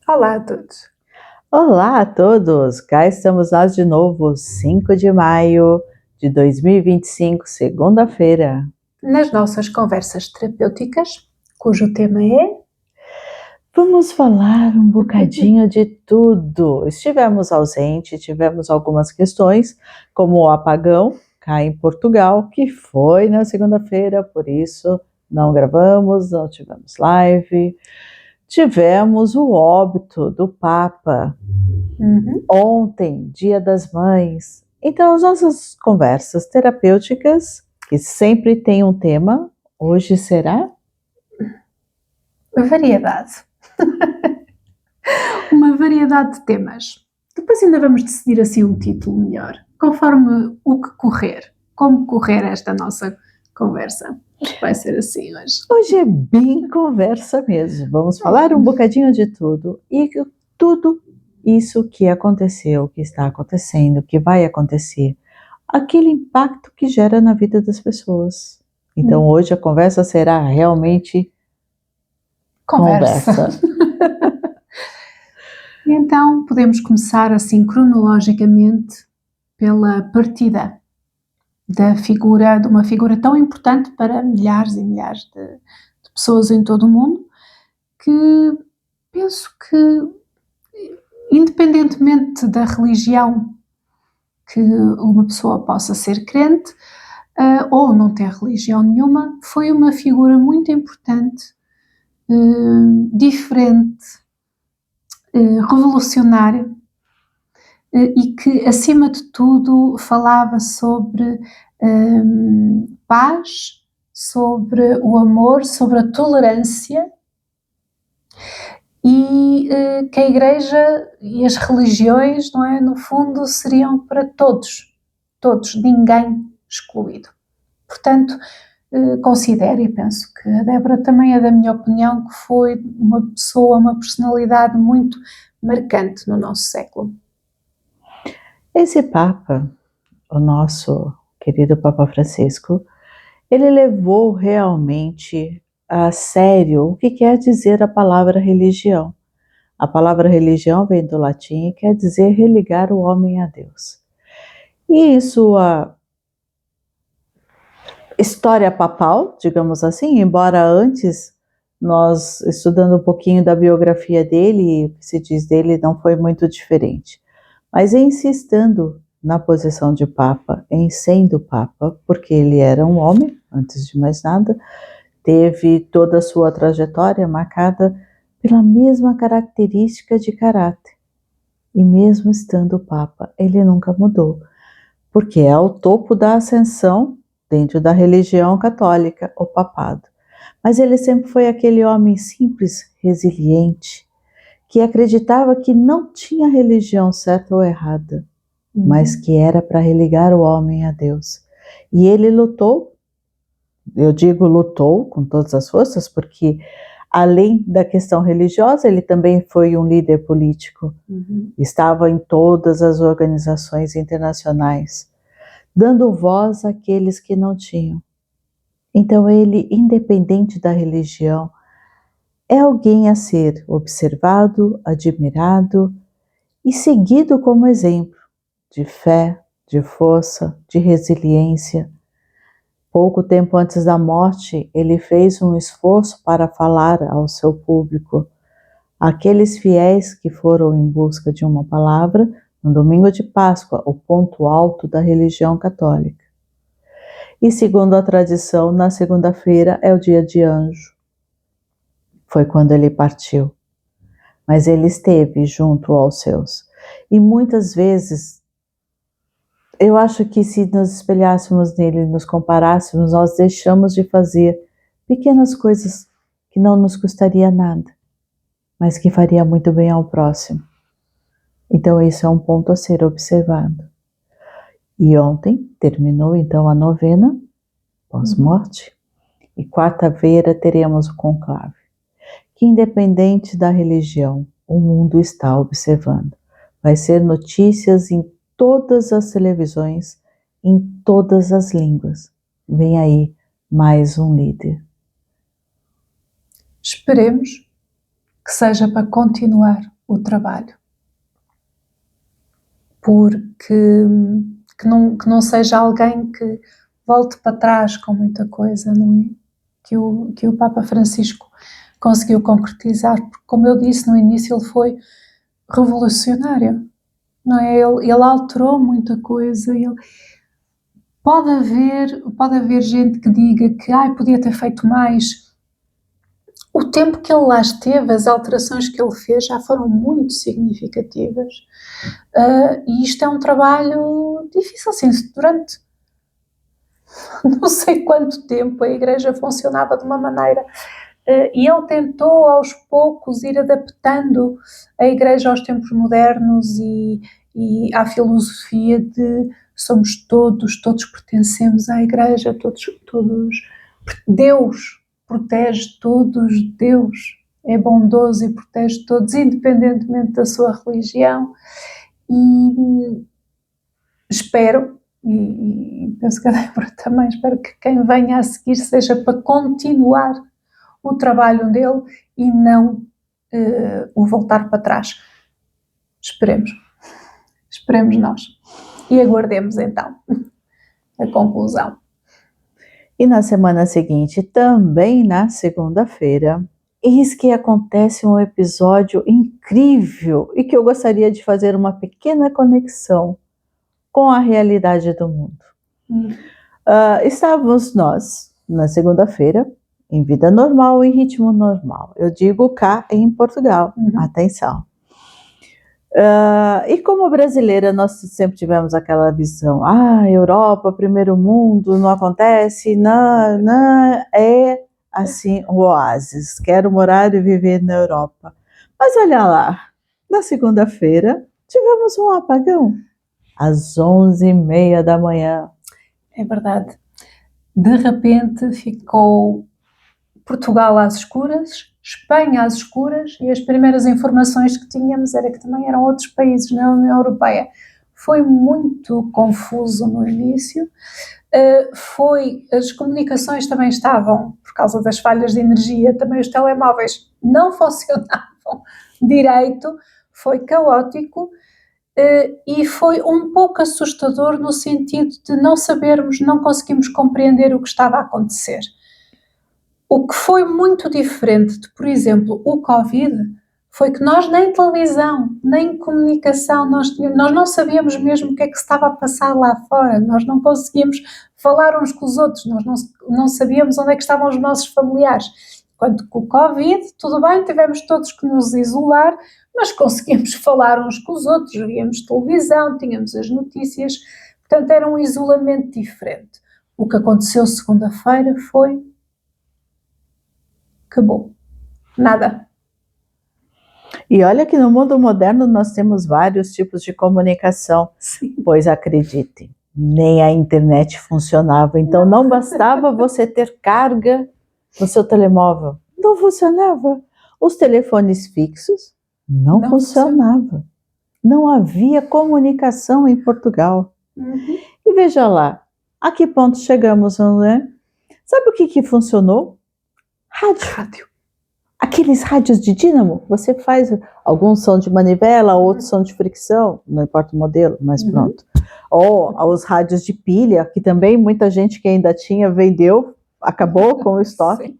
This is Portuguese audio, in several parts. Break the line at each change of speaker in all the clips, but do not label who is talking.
Olá a todos.
Olá a todos! Cá estamos nós de novo, 5 de maio de 2025, segunda-feira.
Nas nossas conversas terapêuticas, cujo tema é
Vamos falar um bocadinho de tudo. Estivemos ausentes, tivemos algumas questões, como o apagão cá em Portugal, que foi na segunda-feira, por isso não gravamos, não tivemos live. Tivemos o óbito do Papa ontem, Dia das Mães. Então, as nossas conversas terapêuticas, que sempre tem um tema, hoje será?
variedade. Uma variedade de temas. Depois ainda vamos decidir assim um título melhor, conforme o que correr, como correr esta nossa conversa. Acho que vai ser assim hoje.
Hoje é bem conversa mesmo. Vamos falar um bocadinho de tudo e tudo isso que aconteceu, que está acontecendo, que vai acontecer, aquele impacto que gera na vida das pessoas. Então, hoje a conversa será realmente conversa.
Então, podemos começar assim cronologicamente pela partida de uma figura tão importante para milhares e milhares de pessoas em todo o mundo, que penso que, independentemente da religião que uma pessoa possa ser crente, ou não ter religião nenhuma, foi uma figura muito importante, diferente, revolucionária, e que, acima de tudo, falava sobre paz, sobre o amor, sobre a tolerância, e que a Igreja e as religiões, não é, no fundo, seriam para todos, ninguém excluído. Portanto, considero e penso que a Débora também é da minha opinião, que foi uma pessoa, uma personalidade muito marcante no nosso século.
Esse Papa, o nosso querido Papa Francisco, ele levou realmente a sério o que quer dizer a palavra religião. A palavra religião vem do latim e quer dizer religar o homem a Deus. E em sua história papal, digamos assim, embora antes nós estudando um pouquinho da biografia dele, o que se diz dele não foi muito diferente. Mas em se estando na posição de Papa, em sendo Papa, porque ele era um homem, antes de mais nada, teve toda a sua trajetória marcada pela mesma característica de caráter. E mesmo estando Papa, ele nunca mudou, porque é o topo da ascensão dentro da religião católica, o papado. Mas ele sempre foi aquele homem simples, resiliente, que acreditava que não tinha religião certa ou errada, mas que era para religar o homem a Deus. E ele lutou, eu digo lutou com todas as forças, porque além da questão religiosa, ele também foi um líder político. Estava em todas as organizações internacionais, dando voz àqueles que não tinham. Então ele, independente da religião, é alguém a ser observado, admirado e seguido como exemplo de fé, de força, de resiliência. Pouco tempo antes da morte, ele fez um esforço para falar ao seu público. Aqueles fiéis que foram em busca de uma palavra, no domingo de Páscoa, o ponto alto da religião católica. E segundo a tradição, na segunda-feira é o dia de anjo. Foi quando ele partiu. Mas ele esteve junto aos seus. E muitas vezes, eu acho que se nos espelhássemos nele, nos comparássemos, nós deixamos de fazer pequenas coisas que não nos custaria nada, mas que faria muito bem ao próximo. Então isso é um ponto a ser observado. E ontem terminou então a novena pós-morte, e quarta-feira teremos o conclave, que independente da religião, o mundo está observando. Vai ser notícias em todas as televisões, em todas as línguas. Vem aí mais um líder.
Esperemos que seja para continuar o trabalho. Porque que não seja alguém que volte para trás com muita coisa, não é? Que o Papa Francisco conseguiu concretizar, porque, como eu disse no início, ele foi revolucionário, não é? Ele alterou muita coisa. Pode haver gente que diga que podia ter feito mais. O tempo que ele lá esteve, as alterações que ele fez já foram muito significativas. E isto é um trabalho difícil, assim, durante não sei quanto tempo a Igreja funcionava de uma maneira, e ele tentou aos poucos ir adaptando a Igreja aos tempos modernos e à filosofia de somos todos pertencemos à Igreja, todos Deus protege todos, Deus é bondoso e protege todos, independentemente da sua religião. E espero, e penso que a Débora também, espero que quem venha a seguir seja para continuar o trabalho dele e não o voltar para trás. Esperemos nós. E aguardemos então a conclusão.
E na semana seguinte, também na segunda-feira, eis que acontece um episódio incrível e que eu gostaria de fazer uma pequena conexão com a realidade do mundo. Estávamos nós, na segunda-feira, em vida normal, em ritmo normal. Eu digo cá em Portugal, atenção. E como brasileira, nós sempre tivemos aquela visão, Europa, primeiro mundo, não acontece, não, é assim, o oásis, quero morar e viver na Europa. Mas olha lá, na segunda-feira, tivemos um apagão, às 11h30 da manhã.
É verdade. De repente ficou Portugal às escuras, Espanha às escuras, e as primeiras informações que tínhamos era que também eram outros países na União Europeia. Foi muito confuso no início. As comunicações também estavam, por causa das falhas de energia, também os telemóveis não funcionavam direito, foi caótico. E foi um pouco assustador no sentido de não sabermos, não conseguimos compreender o que estava a acontecer. O que foi muito diferente de, por exemplo, o Covid, foi que nós nem televisão, nem comunicação, nós não sabíamos mesmo o que é que se estava a passar lá fora, nós não conseguíamos falar uns com os outros, nós não sabíamos onde é que estavam os nossos familiares. Enquanto com o Covid, tudo bem, tivemos todos que nos isolar, mas conseguimos falar uns com os outros, víamos televisão, tínhamos as notícias, portanto era um isolamento diferente. O que aconteceu segunda-feira foi... acabou. Nada.
E olha que no mundo moderno nós temos vários tipos de comunicação.
Sim.
Pois acreditem, nem a internet funcionava, então não bastava você ter carga no seu telemóvel, não funcionava. Os telefones fixos não funcionavam. Não havia comunicação em Portugal. E veja lá, a que ponto chegamos, não é? Sabe o que funcionou? Rádio. Aqueles rádios de dínamo, você faz algum som de manivela, outro som de fricção, não importa o modelo, mas pronto. Ou os rádios de pilha, que também muita gente que ainda tinha vendeu, acabou com o estoque.
Sim.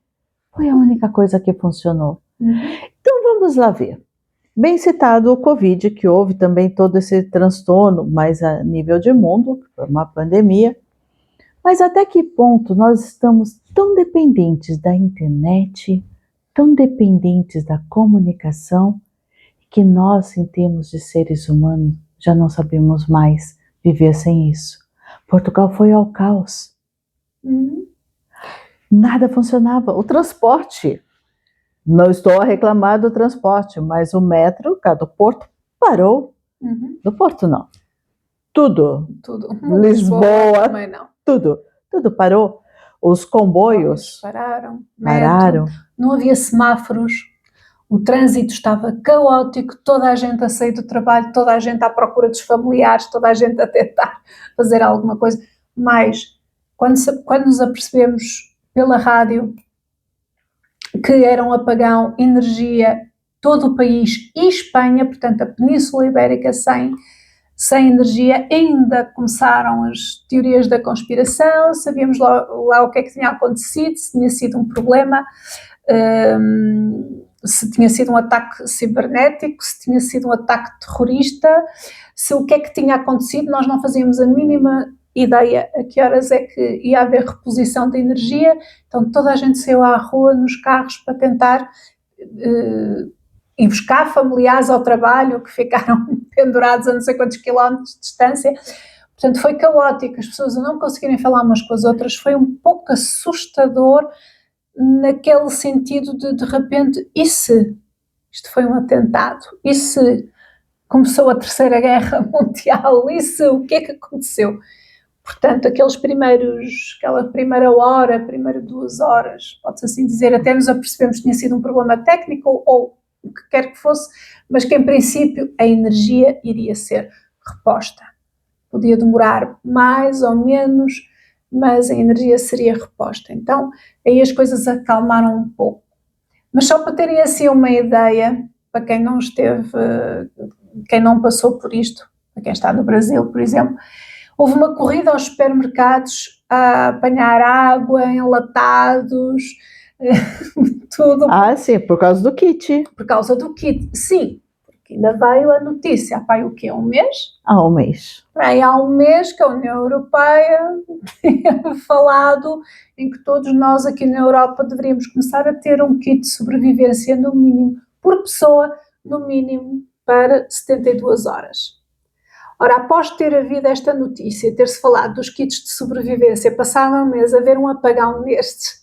Foi a única coisa que funcionou. Então vamos lá ver. Bem citado o Covid, que houve também todo esse transtorno, mas a nível de mundo, foi uma pandemia. Mas até que ponto nós estamos tão dependentes da internet, tão dependentes da comunicação, que nós, em termos de seres humanos, já não sabemos mais viver sem isso. Portugal foi ao caos. Nada funcionava. O transporte, não estou a reclamar do transporte, mas o metro, do Porto, parou. Do Porto não. Tudo. Lisboa
também não.
Tudo parou. Os comboios
pararam. Não havia semáforos, o trânsito estava caótico, toda a gente a sair do trabalho, toda a gente à procura dos familiares, toda a gente a tentar fazer alguma coisa. Mas quando nos apercebemos pela rádio que era um apagão, energia, todo o país e Espanha, portanto a Península Ibérica sem energia. Ainda começaram as teorias da conspiração, sabíamos lá o que é que tinha acontecido, se tinha sido um problema, se tinha sido um ataque cibernético, se tinha sido um ataque terrorista, se o que é que tinha acontecido. Nós não fazíamos a mínima ideia a que horas é que ia haver reposição de energia, então toda a gente saiu à rua nos carros para tentar ir buscar familiares ao trabalho que ficaram pendurados a não sei quantos quilómetros de distância. Portanto, foi caótico, as pessoas não conseguirem falar umas com as outras, foi um pouco assustador naquele sentido de repente, e se isto foi um atentado? E se começou a Terceira Guerra Mundial? E se o que é que aconteceu? Portanto, aquela primeira hora, primeira 2 horas, pode-se assim dizer, até nos apercebemos que tinha sido um problema técnico ou o que quer que fosse, mas que em princípio a energia iria ser reposta. Podia demorar mais ou menos, mas a energia seria reposta. Então, aí as coisas acalmaram um pouco. Mas só para terem assim uma ideia, para quem não esteve, quem não passou por isto, para quem está no Brasil, por exemplo, houve uma corrida aos supermercados a apanhar água, enlatados, tudo.
Ah, sim, por causa do kit.
Por causa do kit, sim, porque ainda veio a notícia, há o quê? Um mês?
Há um mês.
Aí há um mês que a União Europeia tinha falado em que todos nós aqui na Europa deveríamos começar a ter um kit de sobrevivência no mínimo, por pessoa, no mínimo para 72 horas. Ora, após ter havido esta notícia, ter-se falado dos kits de sobrevivência, passado um mês a haver um apagão nestes,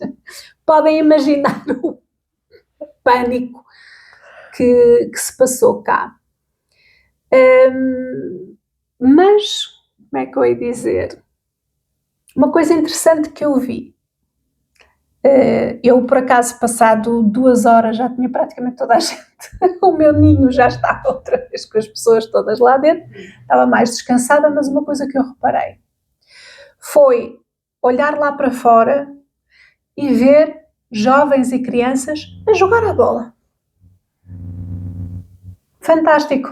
podem imaginar o pânico que se passou cá. Mas, como é que eu ia dizer? Uma coisa interessante que eu vi, eu por acaso passado 2 horas já tinha praticamente toda a gente, o meu ninho já estava outra vez com as pessoas todas lá dentro, estava mais descansada, mas uma coisa que eu reparei foi olhar lá para fora e ver jovens e crianças a jogar a bola. Fantástico!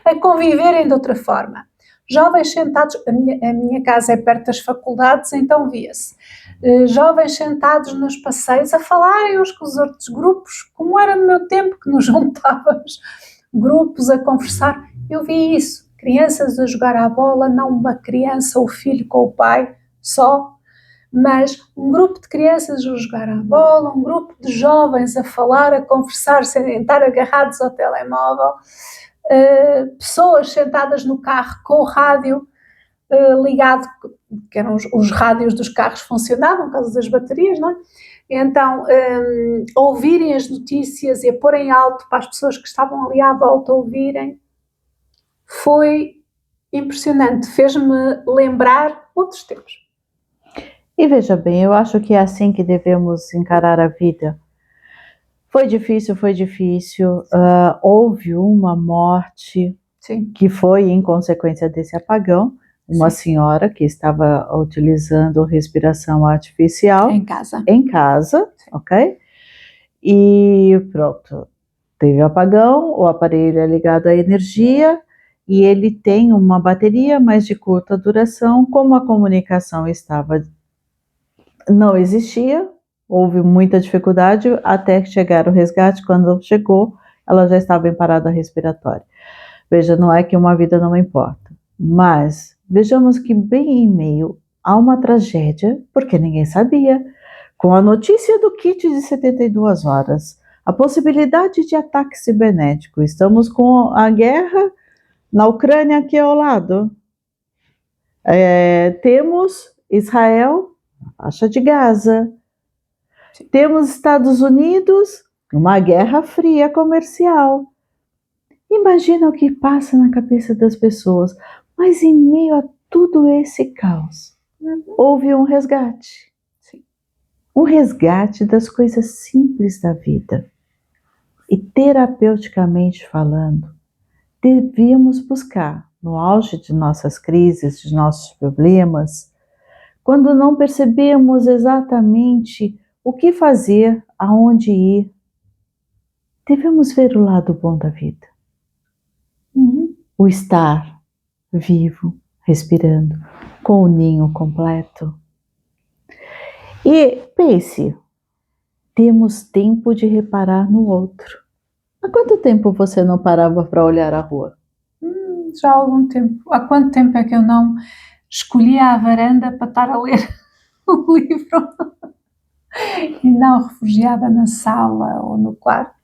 A conviverem de outra forma. Jovens sentados, a minha casa é perto das faculdades, então via-se. Jovens sentados nos passeios a falarem uns com os outros, grupos, como era no meu tempo, que nos juntávamos, grupos a conversar. Eu vi isso, crianças a jogar à bola, não uma criança, o filho com o pai, só, mas um grupo de crianças a jogar à bola, um grupo de jovens a falar, a conversar, sem estar agarrados ao telemóvel, pessoas sentadas no carro com o rádio ligado, que eram os rádios dos carros funcionavam por causa das baterias, não é? Então, a ouvirem as notícias e a porem alto para as pessoas que estavam ali à volta ouvirem, foi impressionante, fez-me lembrar outros tempos.
E veja bem, eu acho que é assim que devemos encarar a vida. Foi difícil, houve uma morte.
Sim.
Que foi em consequência desse apagão, uma
Sim.
senhora que estava utilizando respiração artificial
Em casa.
Sim. Ok? E pronto, teve apagão, o aparelho é ligado à energia e ele tem uma bateria, mas de curta duração. Como a comunicação não existia, houve muita dificuldade até chegar o resgate. Quando chegou, ela já estava em parada respiratória. Veja, não é que uma vida não importa, mas vejamos que bem em meio a uma tragédia, porque ninguém sabia, com a notícia do kit de 72 horas, a possibilidade de ataque cibernético, estamos com a guerra na Ucrânia aqui ao lado, temos Israel, faixa de Gaza, temos Estados Unidos, uma guerra fria comercial. Imagina o que passa na cabeça das pessoas, mas em meio a tudo esse caos, houve um resgate.
Sim.
Um resgate das coisas simples da vida. E terapeuticamente falando, devíamos buscar, no auge de nossas crises, de nossos problemas, quando não percebemos exatamente o que fazer, aonde ir, devemos ver o lado bom da vida. O estar vivo, respirando, com o ninho completo. E pense, temos tempo de reparar no outro. Há quanto tempo você não parava para olhar a rua?
Já há algum tempo. Há quanto tempo é que eu não escolhia a varanda para estar a ler um livro e não refugiada na sala ou no quarto?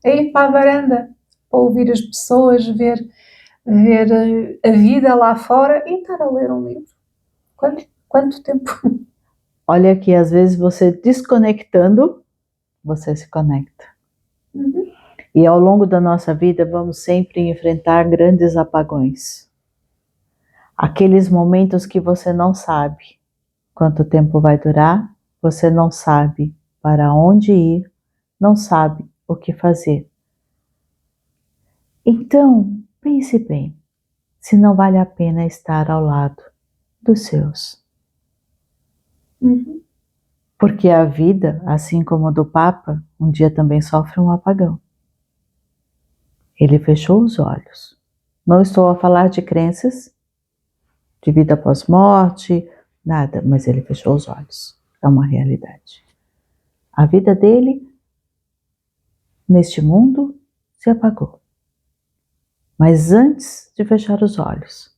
É ir para a varanda, para ouvir as pessoas, ver a vida lá fora e estar a ler um livro. Quanto tempo?
Olha que às vezes você desconectando, você se conecta. E ao longo da nossa vida vamos sempre enfrentar grandes apagões. Aqueles momentos que você não sabe quanto tempo vai durar, você não sabe para onde ir, não sabe o que fazer. Então, pense bem, se não vale a pena estar ao lado dos seus. Porque a vida, assim como a do Papa, um dia também sofre um apagão. Ele fechou os olhos. Não estou a falar de crenças, de vida após morte, nada, mas ele fechou os olhos. É uma realidade. A vida dele, neste mundo, se apagou. Mas antes de fechar os olhos,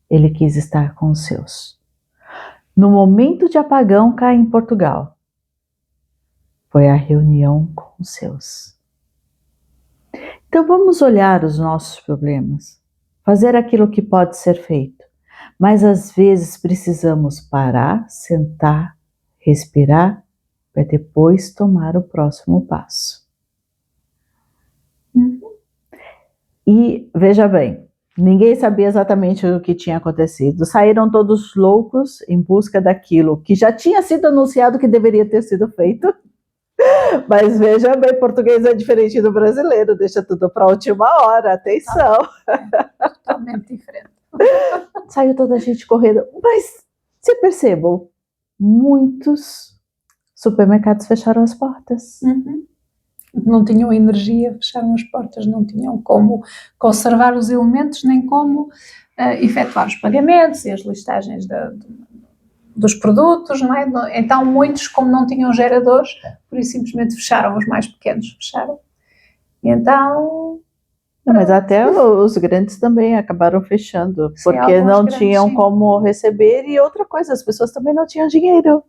ele quis estar com os seus. No momento de apagão cá em Portugal, foi a reunião com os seus. Então vamos olhar os nossos problemas, fazer aquilo que pode ser feito, mas às vezes precisamos parar, sentar, respirar, para depois tomar o próximo passo. E veja bem, ninguém sabia exatamente o que tinha acontecido. Saíram todos loucos em busca daquilo que já tinha sido anunciado que deveria ter sido feito. Mas veja bem, português é diferente do brasileiro, deixa tudo para a última hora, atenção.
Totalmente diferente.
Saiu toda a gente correndo, mas você percebam, muitos supermercados fecharam as portas.
Não tinham energia, fecharam as portas, não tinham como conservar os elementos, nem como efetuar os pagamentos e as listagens dos produtos, não é? Então muitos, como não tinham geradores, por isso simplesmente fecharam, os mais pequenos fecharam. E então...
Mas até os grandes também acabaram fechando, porque não tinham como receber, e outra coisa, as pessoas também não tinham dinheiro.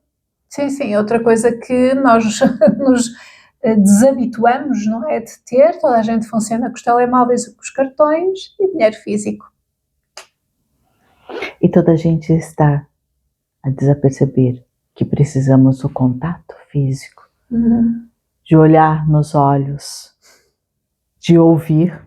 Sim, outra coisa que nós nos desabituamos, não é, de ter, toda a gente funciona com os telemóveis e com os cartões e dinheiro físico.
E toda a gente está a desaperceber que precisamos do contato físico, de olhar nos olhos, de ouvir.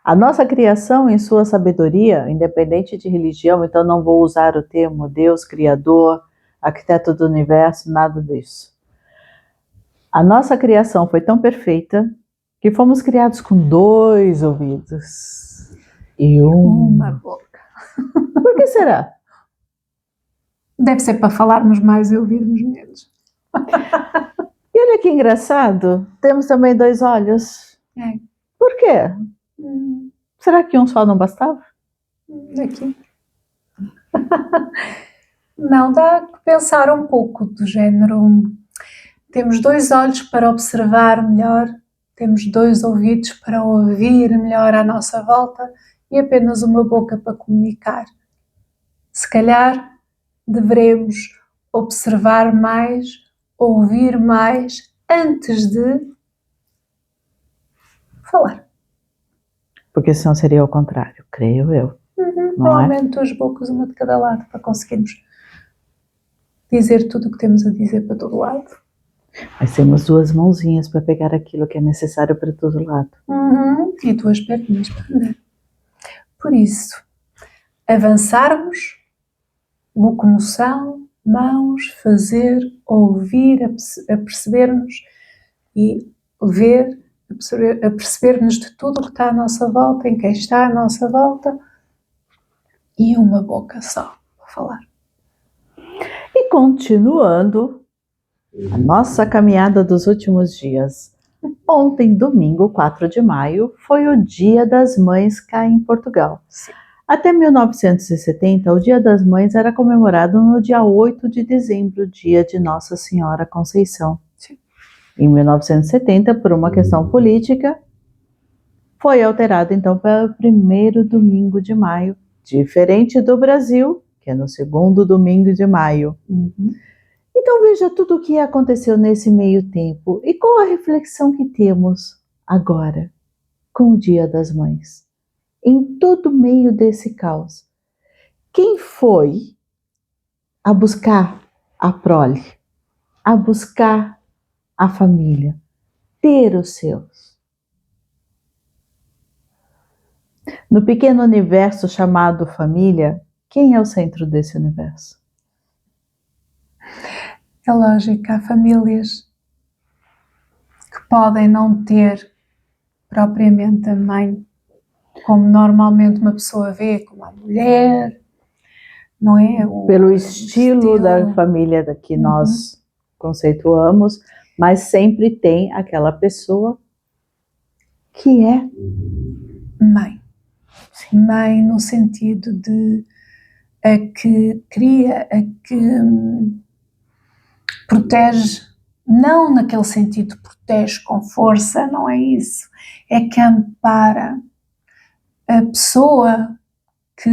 A nossa criação, em sua sabedoria, independente de religião, então não vou usar o termo Deus, Criador, arquiteto do universo, nada disso. A nossa criação foi tão perfeita que fomos criados com 2 ouvidos e
uma boca.
Por que será?
Deve ser para falarmos mais e ouvirmos menos.
E olha que engraçado, temos também 2 olhos.
É.
Por quê? Será que um só não bastava?
Aqui. Não, dá que pensar um pouco do género. Temos 2 olhos para observar melhor, temos 2 ouvidos para ouvir melhor à nossa volta e apenas uma boca para comunicar. Se calhar deveremos observar mais, ouvir mais antes de falar.
Porque senão seria o contrário, creio eu.
Normalmente 2 bocas, uma de cada lado, para conseguirmos dizer tudo o que temos a dizer para todo lado.
Mas temos 2 mãozinhas para pegar aquilo que é necessário para todo lado.
E 2 perninhas para andar. Por isso, avançarmos, locomoção, mãos, fazer, ouvir, a perceber-nos e ver, a perceber-nos de tudo o que está à nossa volta, em quem está à nossa volta, e uma boca só para falar.
E continuando a nossa caminhada dos últimos dias, Ontem, domingo, 4 de maio, foi o Dia das Mães cá em Portugal.
Sim.
Até 1970, o Dia das Mães era comemorado no dia 8 de dezembro, dia de Nossa Senhora Conceição.
Sim.
Em 1970, por uma questão política, foi alterado então para o primeiro domingo de maio, diferente do Brasil, que é no segundo domingo de maio. Então veja tudo o que aconteceu nesse meio tempo e qual a reflexão que temos agora com o Dia das Mães. Em todo meio desse caos, quem foi a buscar a prole, a buscar a família, ter os seus? No pequeno universo chamado família, quem é o centro desse universo?
É lógico, há famílias que podem não ter propriamente a mãe, como normalmente uma pessoa vê, como a mulher, não é?
Pelo estilo da família que nós conceituamos, mas sempre tem aquela pessoa que é
mãe. Mãe no sentido de a que cria, a que protege, não naquele sentido protege com força, não é isso, é que ampara a pessoa, que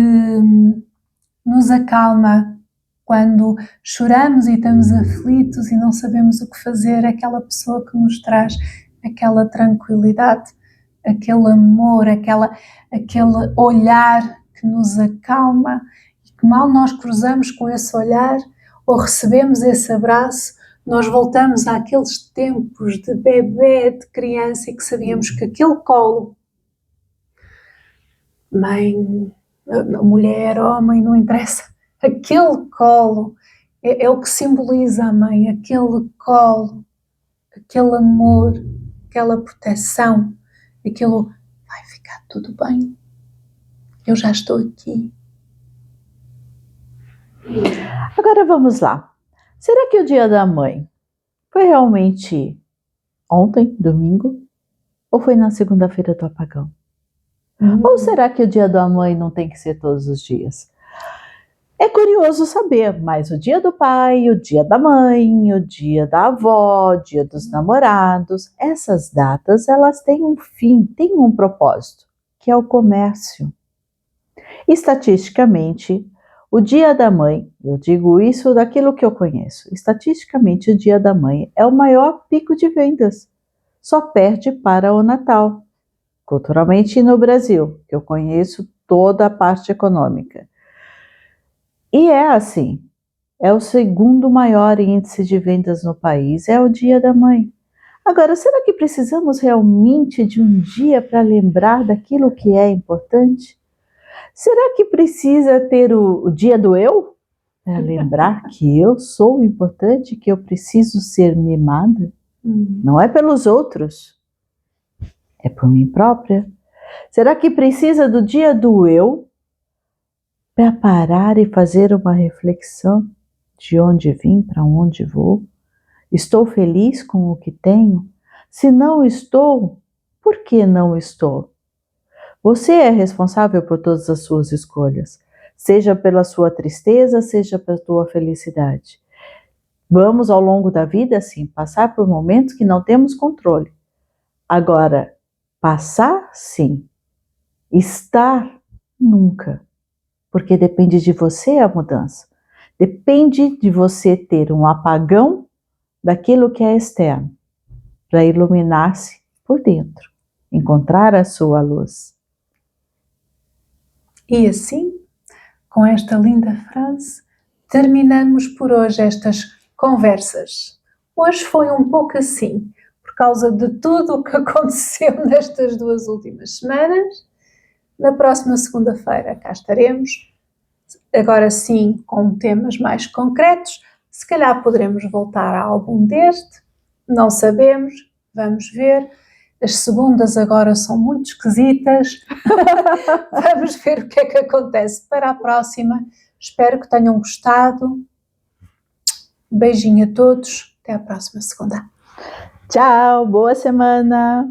nos acalma quando choramos e estamos aflitos e não sabemos o que fazer, aquela pessoa que nos traz aquela tranquilidade, aquele amor, aquele olhar que nos acalma, e que mal nós cruzamos com esse olhar ou recebemos esse abraço, nós voltamos àqueles tempos de bebê, de criança, e que sabíamos que aquele colo, mãe, mulher, homem, não interessa, aquele colo é o que simboliza a mãe, aquele colo, aquele amor, aquela proteção, aquilo, vai ficar tudo bem, eu já estou aqui.
Agora vamos lá. Será que o Dia da Mãe foi realmente ontem, domingo, ou foi na segunda-feira do apagão? Ou será que o Dia da Mãe não tem que ser todos os dias? É curioso saber, mas o Dia do Pai, o Dia da Mãe, o Dia da Avó, o Dia dos Namorados, essas datas, elas têm um fim, têm um propósito, que é o comércio. Estatisticamente, o Dia da Mãe, eu digo isso daquilo que eu conheço, estatisticamente o Dia da Mãe é o maior pico de vendas, só perde para o Natal. Culturalmente no Brasil, que eu conheço toda a parte econômica. E é assim, é o segundo maior índice de vendas no país, é o Dia da Mãe. Agora, será que precisamos realmente de um dia para lembrar daquilo que é importante? Será que precisa ter o dia do eu? Para lembrar que eu sou importante, que eu preciso ser mimada? Não é pelos outros, é por mim própria. Será que precisa do dia do eu para parar e fazer uma reflexão de onde vim, para onde vou? Estou feliz com o que tenho? Se não estou, por que não estou? Você é responsável por todas as suas escolhas, seja pela sua tristeza, seja pela tua felicidade. Vamos ao longo da vida, sim, passar por momentos que não temos controle. Agora, passar, sim. Estar, nunca. Porque depende de você a mudança. Depende de você ter um apagão daquilo que é externo, para iluminar-se por dentro, encontrar a sua luz.
E assim, com esta linda frase, terminamos por hoje estas conversas. Hoje foi um pouco assim, por causa de tudo o que aconteceu nestas 2 últimas semanas. Na próxima segunda-feira cá estaremos, agora sim com temas mais concretos. Se calhar poderemos voltar a algum deste, não sabemos, vamos ver. As segundas agora são muito esquisitas. Vamos ver o que é que acontece para a próxima. Espero que tenham gostado. Beijinho a todos. Até a próxima segunda.
Tchau, boa semana!